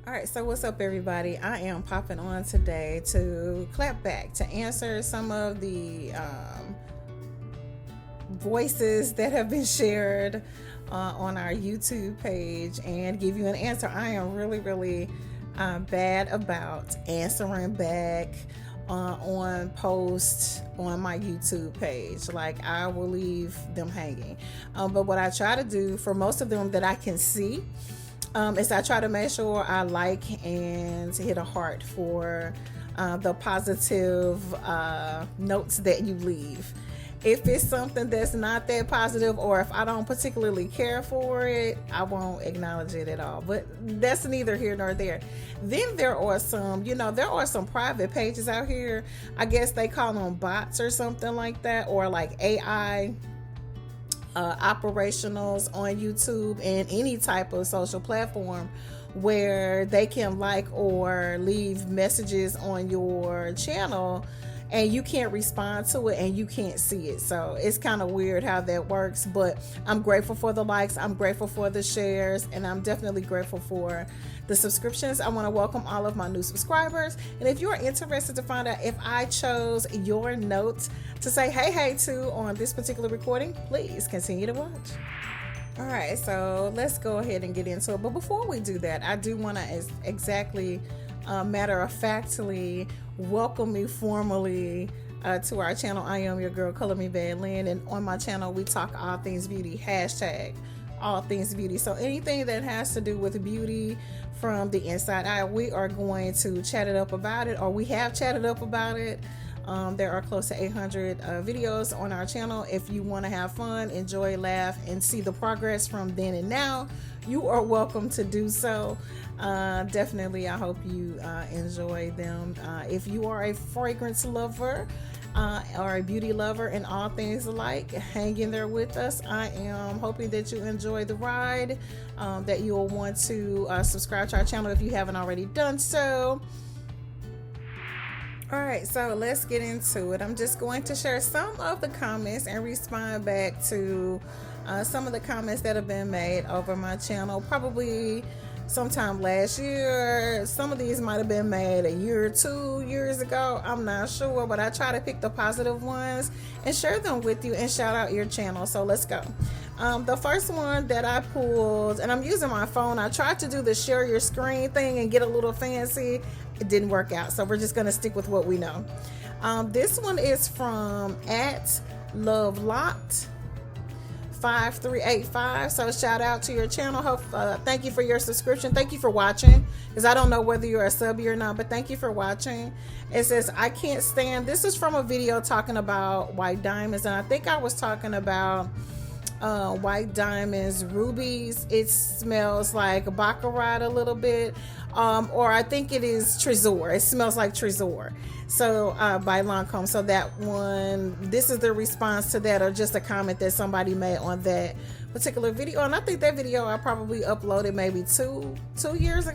All right, so what's up, everybody? I am popping on today to clap back to answer some of the voices that have been shared on our YouTube page and give you an answer. I am really bad about answering back on posts on my YouTube page. Like, I will leave them hanging. But what I try to do for most of them that I can see is I try to make sure I like and hit a heart for the positive notes that you leave. If it's something that's not that positive, or if I don't particularly care for it, I won't acknowledge it at all. But that's neither here nor there. Then there are some private pages out here. I guess they call them bots or something like that, or like AI operationals on YouTube and any type of social platform, where they can like or leave messages on your channel and you can't respond to it and you can't see it. So it's kind of weird how that works, but I'm grateful for the likes, I'm grateful for the shares, and I'm definitely grateful for the subscriptions. I want to welcome all of my new subscribers, and if you're interested to find out if I chose your notes to say hey to on this particular recording, please continue to watch. All right, so let's go ahead and get into it. But before we do that, I do want to matter of factly welcome me formally to our channel. I am your girl, Color Me Bad Lynn, and on my channel we talk all things beauty, hashtag all things beauty. So anything that has to do with beauty from the inside out, we are going to chat it up about it, or we have chatted up about it. There are close to 800 videos on our channel. If you want to have fun, enjoy, laugh, and see the progress from then and now, you are welcome to do so. Definitely, I hope you enjoy them. If you are a fragrance lover or a beauty lover and all things alike, hang in there with us. I am hoping that you enjoy the ride, that you'll want to subscribe to our channel if you haven't already done so. All right, so let's get into it. I'm just going to share some of the comments and respond back to some of the comments that have been made over my channel, probably sometime last year. Some of these might have been made a year or 2 years ago. I'm not sure, but I try to pick the positive ones and share them with you and shout out your channel. So let's go. The first one that I pulled, and I'm using my phone. I tried to do the share your screen thing and get a little fancy. It didn't work out, so we're just going to stick with what we know. This one is from @lovelocked5385. So shout out to your channel. Thank you for your subscription. Thank you for watching, because I don't know whether you're a subby or not, but thank you for watching. It says, I can't stand, this is from a video talking about white diamonds, and I think I was talking about white diamonds, rubies. It smells like baccarat a little bit, or I think it is Trésor. It smells like Trésor. So by Lancome. So that one, this is the response to that, or just a comment that somebody made on that particular video. And I think that video I probably uploaded maybe 2.5 years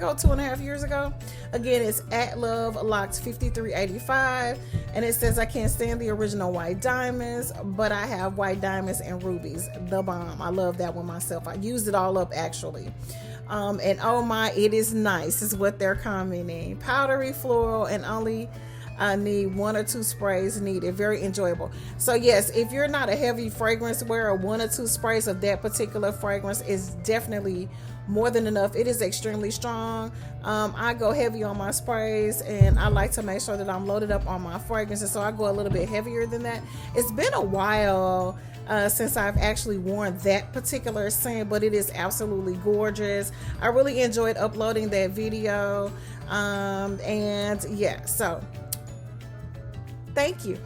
ago. Again, it's @lovelocked5385, and it says, I can't stand the original white diamonds, but I have white diamonds and rubies, the bomb. I love that one myself. I used it all up actually. And oh my, it is nice is what they're commenting. Powdery floral, and only need 1 or 2 sprays needed. Very enjoyable. So yes, if you're not a heavy fragrance wearer, 1 or 2 sprays of that particular fragrance is definitely more than enough. It is extremely strong. I go heavy on my sprays, and I like to make sure that I'm loaded up on my fragrances, so I go a little bit heavier than that. It's been a while since I've actually worn that particular scent, but it is absolutely gorgeous. I really enjoyed uploading that video, and yeah, so thank you.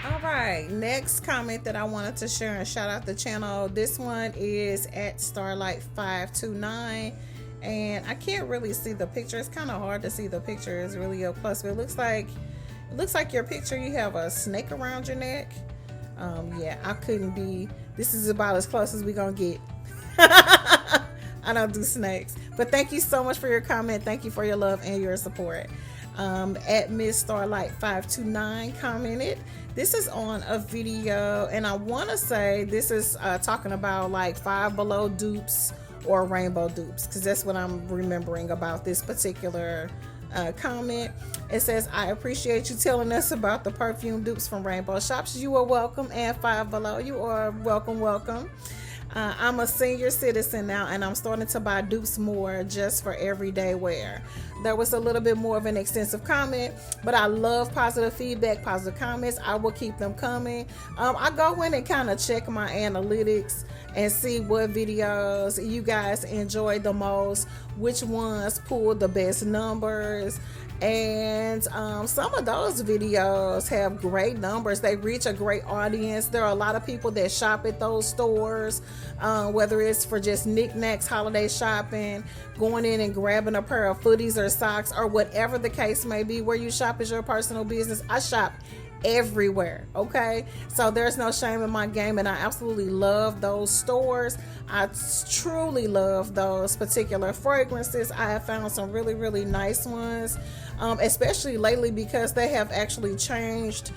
All right, next comment that I wanted to share and shout out the channel. This one is @starlight529, and I can't really see the picture. It's kind of hard to see the picture. It's really up close, but it looks like your picture, you have a snake around your neck. Yeah, I couldn't be. This is about as close as we gonna get. I don't do snakes, but thank you so much for your comment. Thank you for your love and your support. Miss Starlight529 commented, this is on a video, and I want to say this is talking about like Five Below dupes or rainbow dupes, because that's what I'm remembering about this particular comment. It says, I appreciate you telling us about the perfume dupes from Rainbow Shops. You are welcome. And Five Below, you are welcome. I'm a senior citizen now, and I'm starting to buy dupes more just for everyday wear. There was a little bit more of an extensive comment, but I love positive feedback, positive comments. I will keep them coming. I go in and kind of check my analytics and see what videos you guys enjoy the most, which ones pull the best numbers. And some of those videos have great numbers. They reach a great audience. There are a lot of people that shop at those stores, whether it's for just knickknacks, holiday shopping, going in and grabbing a pair of footies or socks, or whatever the case may be. Where you shop is your personal business. I shop everywhere, okay? So there's no shame in my game, and I absolutely love those stores. I truly love those particular fragrances. I have found some really, really nice ones, especially lately, because they have actually changed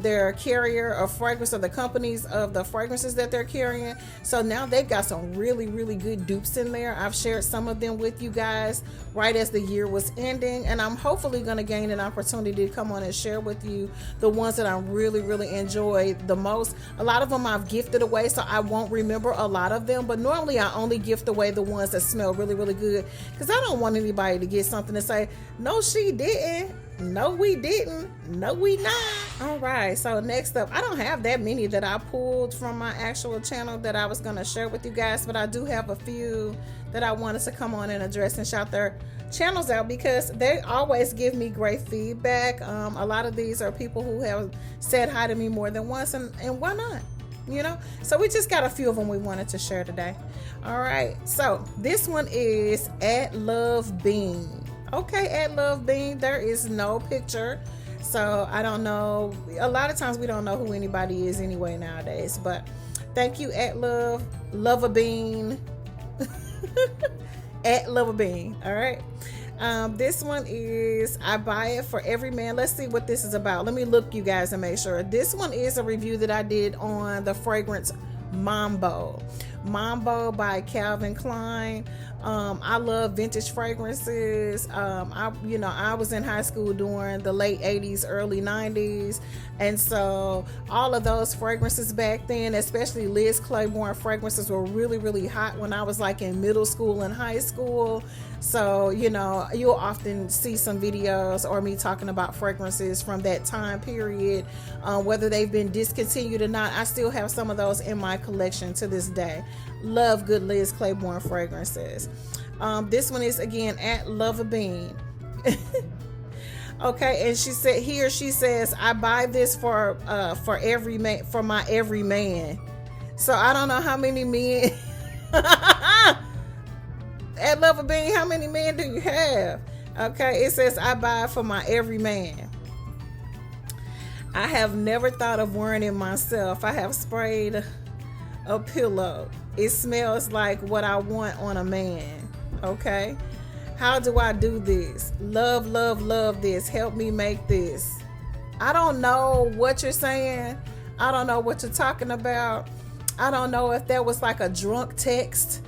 their carrier of fragrance, or the companies of the fragrances that they're carrying. So now they've got some really, really good dupes in there. I've shared some of them with you guys right as the year was ending, and I'm hopefully going to gain an opportunity to come on and share with you the ones that I really, really enjoy the most. A lot of them I've gifted away, so I won't remember a lot of them, but normally I only gift away the ones that smell really, really good, because I don't want anybody to get something to say, no, she didn't. No, we didn't. No, we not. All right, so next up, I don't have that many that I pulled from my actual channel that I was going to share with you guys, but I do have a few that I wanted to come on and address and shout their channels out, because they always give me great feedback. A lot of these are people who have said hi to me more than once, and why not? You know, so we just got a few of them we wanted to share today. All right, so this one is at Love Bean. Okay, at Love Bean, there is no picture, so I don't know. A lot of times we don't know who anybody is anyway nowadays, but thank you, at Love a Bean. At Love a Bean. All right, this one is, I buy it for every man. Let's see what this is about. Let me look, you guys, and make sure. This one is a review that I did on the fragrance Mambo by Calvin Klein. I love vintage fragrances. I was in high school during the late 80s, early 90s, and so all of those fragrances back then, especially Liz Claiborne fragrances, were really, really hot when I was like in middle school and high school. So, you'll often see some videos or me talking about fragrances from that time period, whether they've been discontinued or not. I still have some of those in my collection to this day. Love good Liz Claiborne fragrances. This one is, again, at Love a Bean. Okay, and she says, I buy this for every man, for my every man. So I don't know how many men. At Love a Bean, how many men do you have? Okay, it says, I buy for my every man. I have never thought of wearing it myself. I have sprayed a pillow. It smells like what I want on a man. Okay, how do I do this? Love, love, love this. Help me make this. I don't know what you're saying. I don't know what you're talking about. I don't know if that was like a drunk text.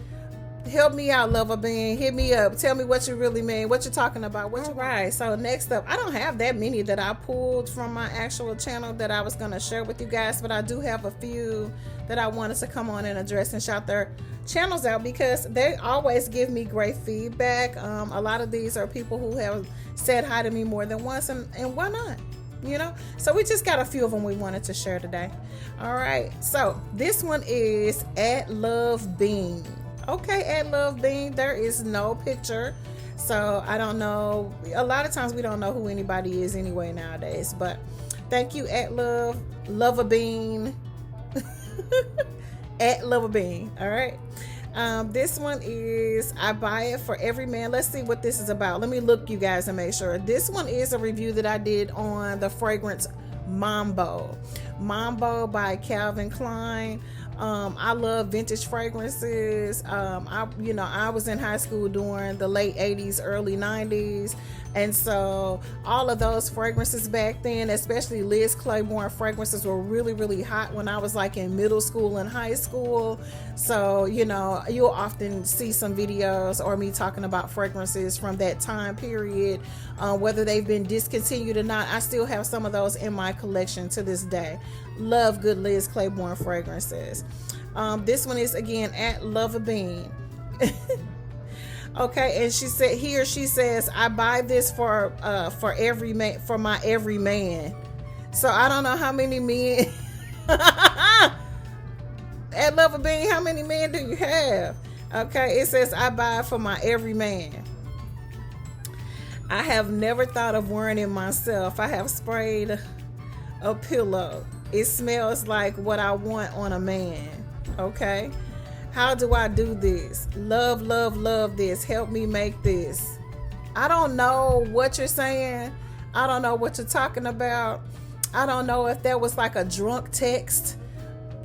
Help me out, Love a Bean. Hit me up. Tell me what you really mean. What you're talking about. Right. So next up, I don't have that many that I pulled from my actual channel that I was going to share with you guys, but I do have a few that I wanted to come on and address and shout their channels out, because they always give me great feedback. A lot of these are people who have said hi to me more than once, and why not? So we just got a few of them we wanted to share today. All right. So this one is at Love Bean. Okay, at Love Bean, there is no picture, so I don't know. A lot of times we don't know who anybody is anyway nowadays, but thank you, at Love a Bean. At Love a Bean. All right, this one is, I buy it for every man. Let's see what this is about. Let me look, you guys, and make sure. This one is a review that I did on the fragrance Mambo by Calvin Klein. I love vintage fragrances. I was in high school during the late 80s, early 90s. And so all of those fragrances back then, especially Liz Claiborne fragrances, were really, really hot when I was like in middle school and high school. So, you'll often see some videos or me talking about fragrances from that time period, whether they've been discontinued or not. I still have some of those in my collection to this day. Love good Liz Claiborne fragrances. This one is again at Love a Bean. Okay, and she says, I buy this for every man, for my every man. So I don't know how many men at Love a Bean, how many men do you have? Okay, it says I buy for my every man. I have never thought of wearing it myself. I have sprayed a pillow. It smells like what I want on a man. Okay. How do I do this? Love, love, love this. Help me make this. I don't know what you're saying. I don't know what you're talking about. I don't know if that was like a drunk text.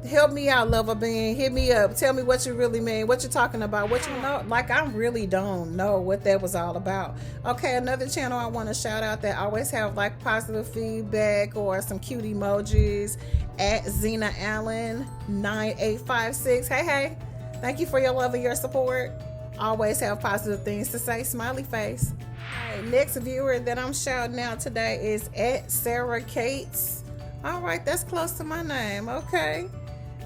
Help me out, Lover Bean. Hit me up. Tell me what you really mean. What you're talking about. What you know. Like, I really don't know what that was all about. Okay, another channel I want to shout out that always have like positive feedback or some cute emojis, at Zena Allen 9856. Hey. Thank you for your love and your support. Always have positive things to say. Smiley face. All right, next viewer that I'm shouting out today is at Sarah Cates. All right, that's close to my name. Okay.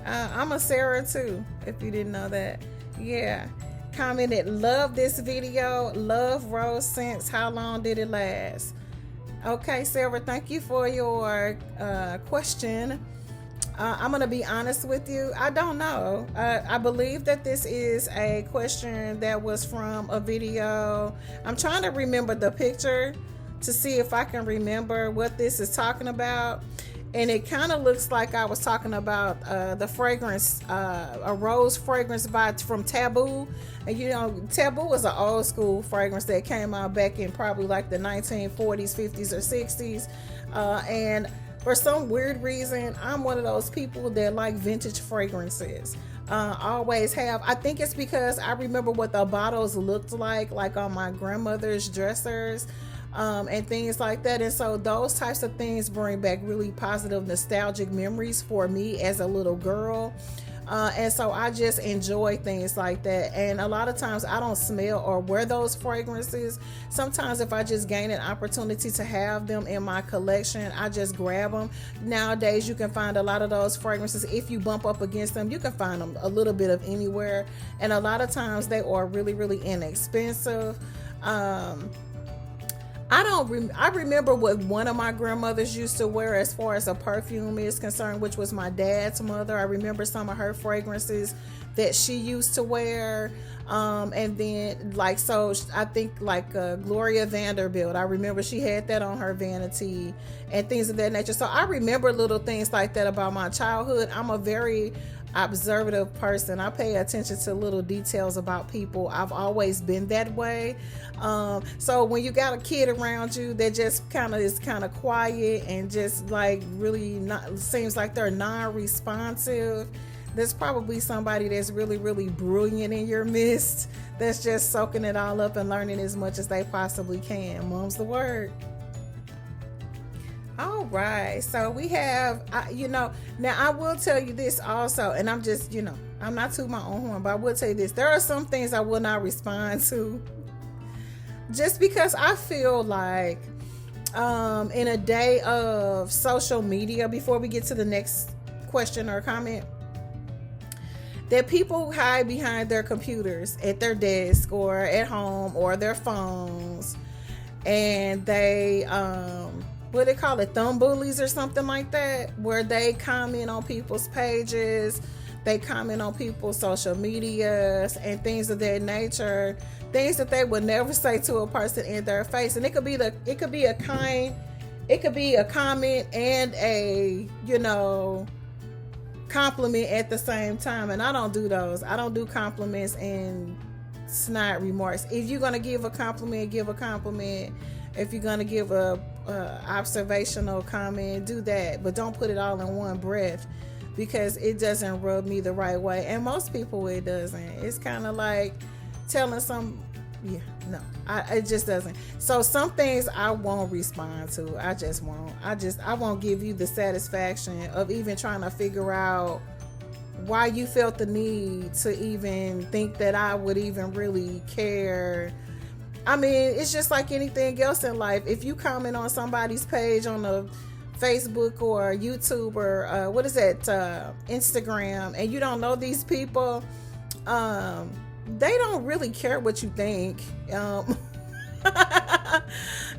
I'm a Sarah too, if you didn't know that. Yeah. Commented, love this video. Love rose scents. How long did it last? Okay, Sarah, thank you for your question. I'm going to be honest with you. I don't know. I believe that this is a question that was from a video. I'm trying to remember the picture to see if I can remember what this is talking about. And it kind of looks like I was talking about the fragrance, a rose fragrance from Taboo. And Taboo was an old school fragrance that came out back in probably like the 1940s, 50s, or 60s. And for some weird reason, I'm one of those people that like vintage fragrances. Always have. I think it's because I remember what the bottles looked like on my grandmother's dressers, and things like that. And so those types of things bring back really positive nostalgic memories for me as a little girl. And so I just enjoy things like that. And a lot of times I don't smell or wear those fragrances. Sometimes if I just gain an opportunity to have them in my collection, I just grab them. Nowadays you can find a lot of those fragrances. If you bump up against them, you can find them a little bit of anywhere. And a lot of times they are really, really inexpensive. I remember what one of my grandmothers used to wear as far as a perfume is concerned, which was my dad's mother. I remember some of her fragrances that she used to wear. And then I think Gloria Vanderbilt, I remember she had that on her vanity and things of that nature. So I remember little things like that about my childhood. I'm a very observative person. I pay attention to little details about people. I've always been that way. So when you got a kid around you that just is kind of quiet and just like really not, seems like they're non-responsive, there's probably somebody that's really, really brilliant in your midst that's just soaking it all up and learning as much as they possibly can. Mom's the word. All right, so we have, now I will tell you this also, and I'm just, I'm not tooting my own horn, but I will tell you this. There are some things I will not respond to just because I feel like in a day of social media, before we get to the next question or comment, that people hide behind their computers at their desk or at home or their phones, and they what they call it, thumb bullies or something like that, where they comment on people's pages, they comment on people's social medias and things of that nature, things that they would never say to a person in their face. And it could be a comment and a compliment at the same time. And I don't do those. I don't do compliments and snide remarks. If you're gonna give a compliment, give a compliment. If you're gonna give a observational comment, do that, but don't put it all in one breath. because it doesn't rub me the right way. And most people, it doesn't. It's kind of like telling some, yeah, no, it just doesn't. So some things I won't respond to. I just won't. I won't give you the satisfaction of even trying to figure out why you felt the need to even think that I would even really care. I mean, it's just like anything else in life. If you comment on somebody's page on a Facebook or YouTube or what is that, Instagram, and you don't know these people, they don't really care what you think.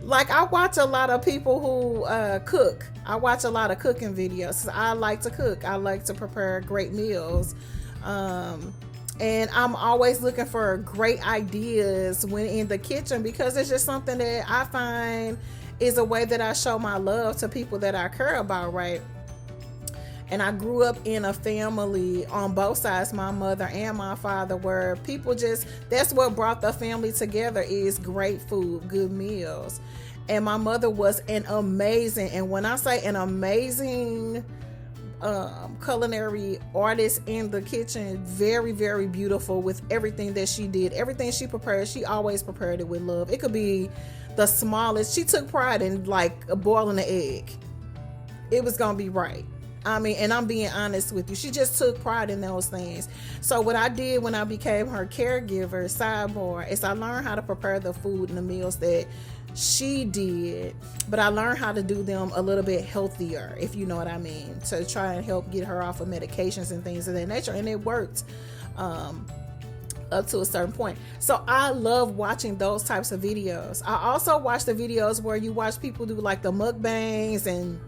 Like, I watch a lot of people who cook. I watch a lot of cooking videos. I like to cook. I like to prepare great meals. And I'm always looking for great ideas when in the kitchen, because it's just something that I find is a way that I show my love to people that I care about, right? And I grew up in a family on both sides, my mother and my father, where people just, that's what brought the family together, is great food, good meals. And my mother was an amazing, and when I say an amazing culinary artist in the kitchen, very, very beautiful with everything that she did. Everything she prepared, she always prepared it with love. It could be the smallest. She took pride in like boiling an egg. It was gonna be right. I mean, and I'm being honest with you. She just took pride in those things. So what I did when I became her caregiver, sidebar, is I learned how to prepare the food and the meals that she did, but I learned how to do them a little bit healthier, if you know what I mean, to try and help get her off of medications and things of that nature. And it worked up to a certain point. So I love watching those types of videos. I also watch the videos where you watch people do like the mukbangs, and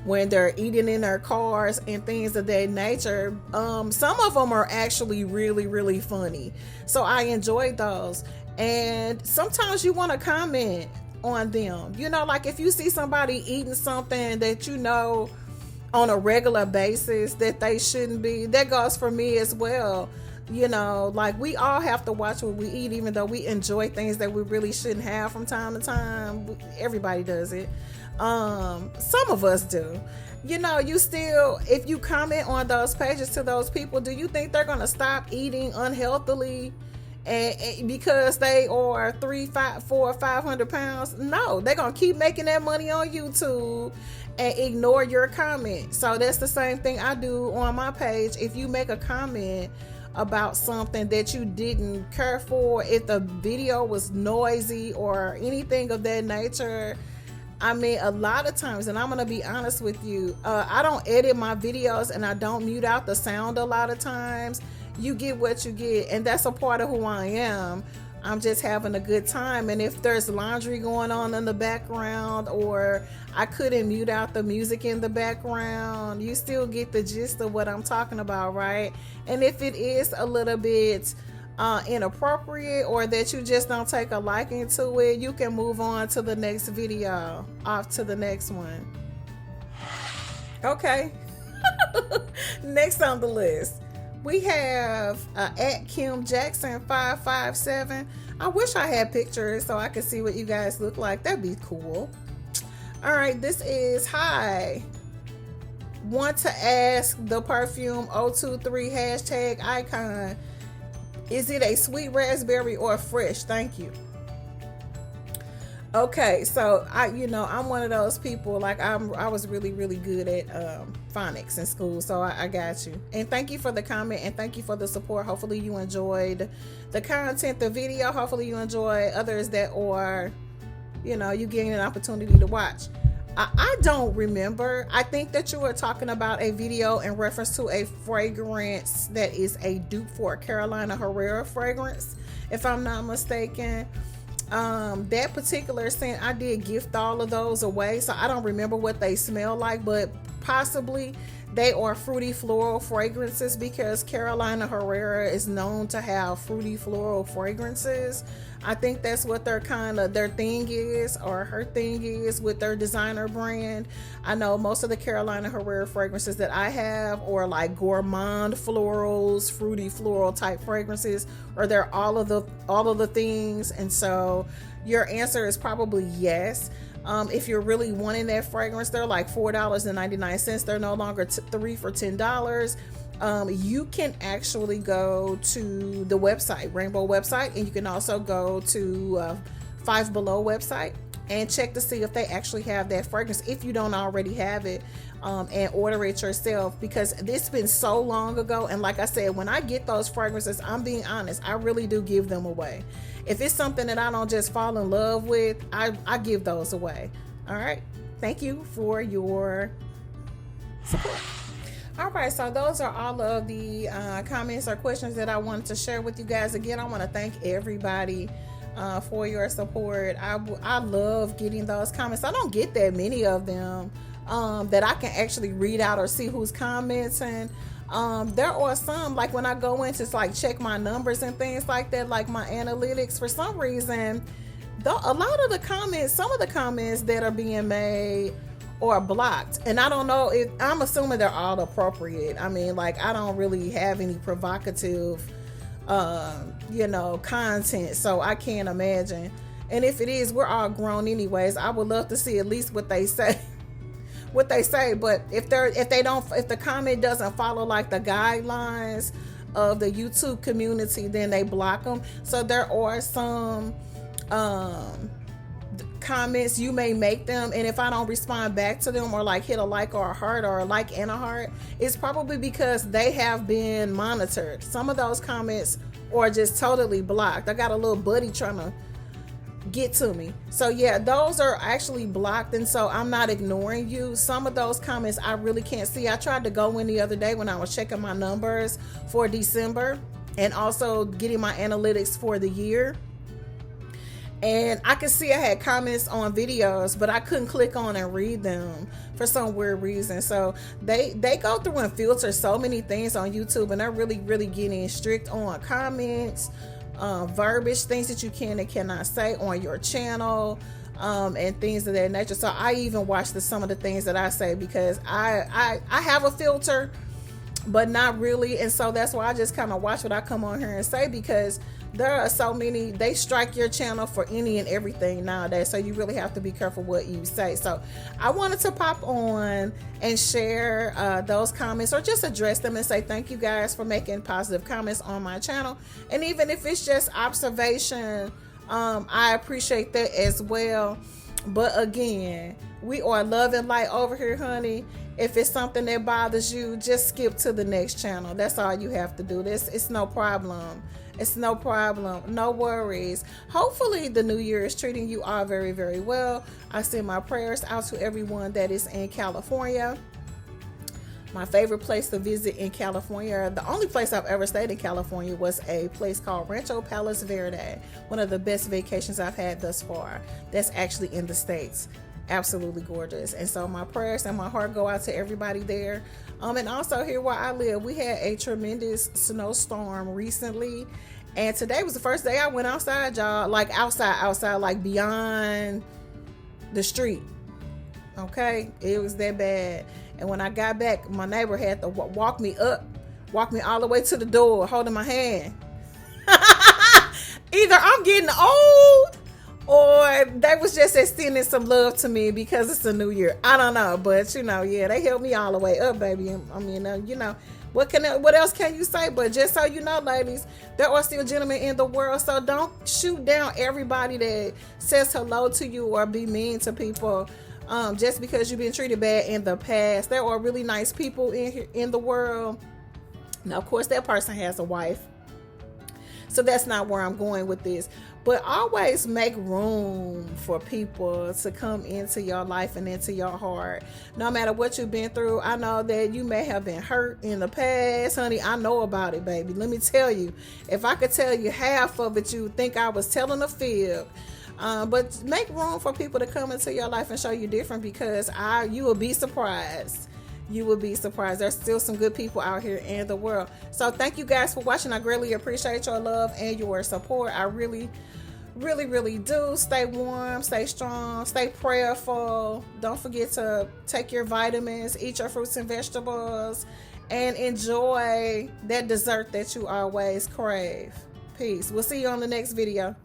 when they're eating in their cars and things of that nature. Some of them are actually really, really funny. So I enjoyed those. And sometimes you want to comment on them. You know, like if you see somebody eating something that you know on a regular basis that they shouldn't be, that goes for me as well. You know, like we all have to watch what we eat, even though we enjoy things that we really shouldn't have from time to time. Everybody does it. Some of us do. You know, you still, if you comment on those pages to those people, do you think they're going to stop eating unhealthily and because they are 3, 5, 4, 500 pounds? No, they're going to keep making that money on YouTube and ignore your comment. So that's the same thing I do on my page. If you make a comment about something that you didn't care for, if the video was noisy or anything of that nature, I mean, a lot of times, and I'm going to be honest with you, I don't edit my videos and I don't mute out the sound a lot of times. You get what you get, and that's a part of who I am. I'm just having a good time. And if there's laundry going on in the background, or I couldn't mute out the music in the background, you still get the gist of what I'm talking about, right? And if it is a little bit inappropriate, or that you just don't take a liking to it, you can move on to the next video, off to the next one. Okay. Next on the list, we have at Kim Jackson 557. I wish I had pictures so I could see what you guys look like. That'd be cool. All right, this is hi. Want to ask the perfume 023 hashtag icon, is it a sweet raspberry or fresh? Thank you. Okay, so I'm one of those people, like I was really, really good at phonics in school, so I got you. And thank you for the comment, and thank you for the support. Hopefully you enjoyed the content, the video. Hopefully you enjoy others that are, you getting an opportunity to watch. I don't remember. I think that you were talking about a video in reference to a fragrance that is a dupe for a Carolina Herrera fragrance, if I'm not mistaken. That particular scent, I did gift all of those away, so I don't remember what they smell like, but possibly they are fruity floral fragrances, because Carolina Herrera is known to have fruity floral fragrances. I think that's what their thing is, or her thing is, with their designer brand. I know most of the Carolina Herrera fragrances that I have are like gourmand florals, fruity floral type fragrances, or they're all of the things. And so your answer is probably yes. If you're really wanting that fragrance, they're like $4.99. They're no longer 3 for $10. You can actually go to the website, Rainbow website, and you can also go to Five Below website and check to see if they actually have that fragrance, if you don't already have it, and order it yourself, because it's been so long ago. And like I said, when I get those fragrances, I'm being honest, I really do give them away. If it's something that I don't just fall in love with, I give those away. All right, thank you for your support. All right, so those are all of the comments or questions that I wanted to share with you guys. Again, I want to thank everybody for your support. I love getting those comments. I don't get that many of them that I can actually read out or see who's commenting. There are some, like when I go in to like check my numbers and things like that, like my analytics, for some reason, a lot of the comments, some of the comments that are being made or blocked, and I don't know if, I'm assuming they're all appropriate. I mean, like, I don't really have any provocative content, so I can't imagine. And if it is, we're all grown anyways. I would love to see at least what they say. But if the comment doesn't follow like the guidelines of the YouTube community, then they block them. So there are some comments, you may make them, and if I don't respond back to them or like hit a like or a heart or a like and a heart, it's probably because they have been monitored. Some of those comments are just totally blocked. I got a little buddy trying to get to me. So yeah, those are actually blocked, and so I'm not ignoring you. Some of those comments I really can't see. I tried to go in the other day when I was checking my numbers for December and also getting my analytics for the year, and I could see I had comments on videos, but I couldn't click on and read them for some weird reason. So they go through and filter so many things on YouTube, and they're really getting strict on comments, verbiage, things that you can and cannot say on your channel, and things of that nature. So I even watch some of the things that I say, because I have a filter, but not really. And so that's why I just kind of watch what I come on here and say, because there are so many, they strike your channel for any and everything nowadays. So you really have to be careful what you say. So I wanted to pop on and share those comments, or just address them and say thank you guys for making positive comments on my channel. And even if it's just observation, I appreciate that as well. But again, we are love and light over here, honey. If it's something that bothers you, just skip to the next channel. That's all you have to do. It's no problem. It's no problem. No worries. Hopefully the new year is treating you all very well. I send my prayers out to everyone that is in California. My favorite place to visit in California, the only place I've ever stayed in California, was a place called Rancho Palos Verde. One of the best vacations I've had thus far. That's actually in the States. Absolutely gorgeous. And so my prayers and my heart go out to everybody there. And also here where I live, we had a tremendous snowstorm recently, and today was the first day I went outside, y'all. Like outside, like beyond the street. Okay, it was that bad. And when I got back, my neighbor had to walk me all the way to the door, holding my hand. Either I'm getting old, or they was just extending some love to me because it's a new year. I don't know, but yeah, they helped me all the way up, baby. I mean, what else can you say? But just so you know, ladies, there are still gentlemen in the world, so don't shoot down everybody that says hello to you or be mean to people just because you've been treated bad in the past. There are really nice people in the world. Now, of course, that person has a wife, so that's not where I'm going with this. But always make room for people to come into your life and into your heart. No matter what you've been through, I know that you may have been hurt in the past, honey. I know about it, baby. Let me tell you. If I could tell you half of it, you would think I was telling a fib. But make room for people to come into your life and show you different, because you will be surprised. You will be surprised. There's still some good people out here in the world. So thank you guys for watching. I greatly appreciate your love and your support. I really do. Stay warm, stay strong, stay prayerful. Don't forget to take your vitamins, eat your fruits and vegetables, and enjoy that dessert that you always crave. Peace. We'll see you on the next video.